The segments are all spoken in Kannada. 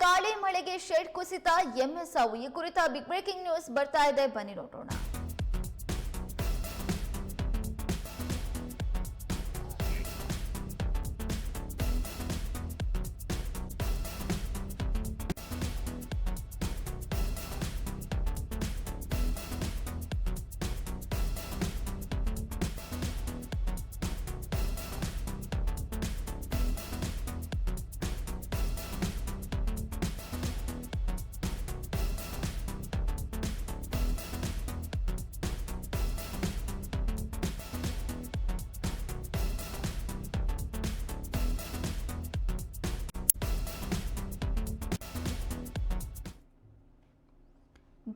ಗಾಳಿ ಮಳೆಗೆ ಶೆಡ್ ಕುಸಿತ ಎಮ್ಮೆ ಸಾವು. ಈ ಕುರಿತ ಬಿಗ್ ಬ್ರೇಕಿಂಗ್ ನ್ಯೂಸ್ ಬರ್ತಾ ಇದೆ, ಬನ್ನಿ ನೋಡೋಣ.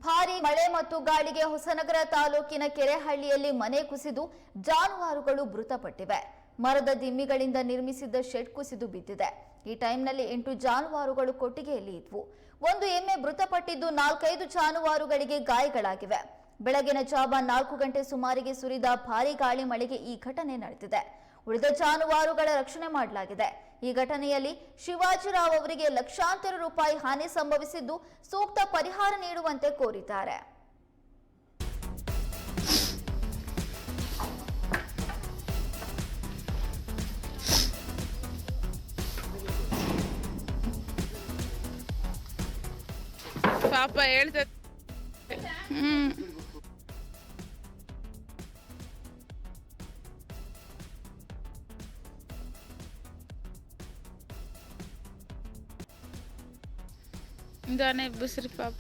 ಭಾರೀ ಮಳೆ ಮತ್ತು ಗಾಳಿಗೆ ಹೊಸನಗರ ತಾಲೂಕಿನ ಕೆರೆಹಳ್ಳಿಯಲ್ಲಿ ಮನೆ ಕುಸಿದು ಜಾನುವಾರುಗಳು ಮೃತಪಟ್ಟಿವೆ. ಮರದ ದಿಮ್ಮಿಗಳಿಂದ ನಿರ್ಮಿಸಿದ್ದ ಶೆಡ್ ಕುಸಿದು ಬಿದ್ದಿದೆ. ಈ ಟೈಮ್ನಲ್ಲಿ 8 ಜಾನುವಾರುಗಳು ಕೊಟ್ಟಿಗೆಯಲ್ಲಿ ಇದ್ವು. ಒಂದು ಎಮ್ಮೆ ಮೃತಪಟ್ಟಿದ್ದು 4-5 ಜಾನುವಾರುಗಳಿಗೆ ಗಾಯಗಳಾಗಿವೆ. ಬೆಳಗಿನ ಜಾವ 4 ಗಂಟೆ ಸುಮಾರಿಗೆ ಸುರಿದ ಭಾರೀ ಗಾಳಿ ಮಳೆಗೆ ಈ ಘಟನೆ ನಡೆದಿದೆ. ಉಳಿದ ಜಾನುವಾರುಗಳ ರಕ್ಷಣೆ ಮಾಡಲಾಗಿದೆ. ಈ ಘಟನೆಯಲ್ಲಿ ಶಿವಾಜಿರಾವ್ ಅವರಿಗೆ ಲಕ್ಷಾಂತರ ರೂಪಾಯಿ ಹಾನಿ ಸಂಭವಿಸಿದ್ದು ಸೂಕ್ತ ಪರಿಹಾರ ನೀಡುವಂತೆ ಕೋರಿದ್ದಾರೆ. ಪಾಪ ಹೇಳ್ತದೆ. ಇದಾನೆ ಬಸ್ರಿ ಪಾಪ.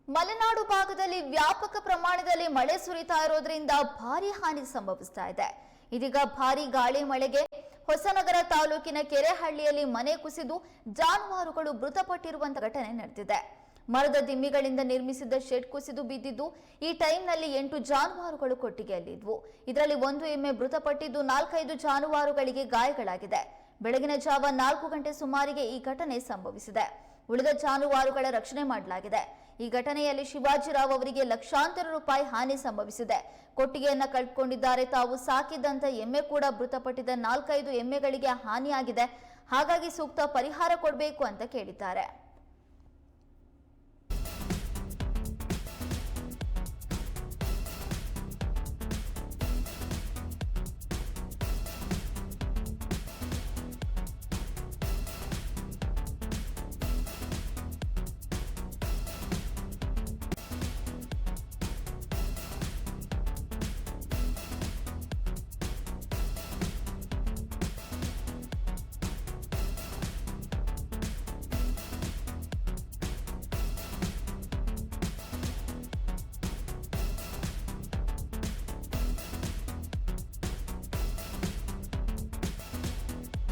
ಮಲೆನಾಡು ಭಾಗದಲ್ಲಿ ವ್ಯಾಪಕ ಪ್ರಮಾಣದಲ್ಲಿ ಮಳೆ ಸುರಿತಾ ಇರೋದ್ರಿಂದ ಭಾರಿ ಹಾನಿ ಸಂಭವಿಸ್ತಾ ಇದೆ. ಇದೀಗ ಭಾರಿ ಗಾಳಿ ಮಳೆಗೆ ಹೊಸನಗರ ತಾಲೂಕಿನ ಕೆರೆಹಳ್ಳಿಯಲ್ಲಿ ಮನೆ ಕುಸಿದು ಜಾನುವಾರುಗಳು ಮೃತಪಟ್ಟಿರುವಂತಹ ಘಟನೆ ನಡೆದಿದೆ. ಮರದ ದಿಮ್ಮಿಗಳಿಂದ ನಿರ್ಮಿಸಿದ್ದ ಶೆಡ್ ಕುಸಿದು ಬಿದ್ದಿದ್ದು ಈ ಟೈಮ್ನಲ್ಲಿ 8 ಜಾನುವಾರುಗಳು ಕೊಟ್ಟಿಗೆಯಲ್ಲಿದ್ವು. ಇದರಲ್ಲಿ ಒಂದು ಎಮ್ಮೆ ಮೃತಪಟ್ಟಿದ್ದು 4-5 ಜಾನುವಾರುಗಳಿಗೆ ಗಾಯಗಳಾಗಿದೆ. ಬೆಳಗಿನ ಜಾವ 4 ಗಂಟೆ ಸುಮಾರಿಗೆ ಈ ಘಟನೆ ಸಂಭವಿಸಿದೆ. ಉಳಿದ ಜಾನುವಾರುಗಳ ರಕ್ಷಣೆ ಮಾಡಲಾಗಿದೆ. ಈ ಘಟನೆಯಲ್ಲಿ ಶಿವಾಜಿರಾವ್ ಅವರಿಗೆ ಲಕ್ಷಾಂತರ ರೂಪಾಯಿ ಹಾನಿ ಸಂಭವಿಸಿದೆ. ಕೊಟ್ಟಿಗೆಯನ್ನ ಕಳೆದುಕೊಂಡಿದ್ದಾರೆ. ತಾವು ಸಾಕಿದಂತ ಎಮ್ಮೆ ಕೂಡ ಮೃತಪಟ್ಟಿದ್ದ 4-5 ಎಮ್ಮೆಗಳಿಗೆ ಹಾನಿಯಾಗಿದೆ. ಹಾಗಾಗಿ ಸೂಕ್ತ ಪರಿಹಾರ ಕೊಡಬೇಕು ಅಂತ ಕೇಳಿದ್ದಾರೆ.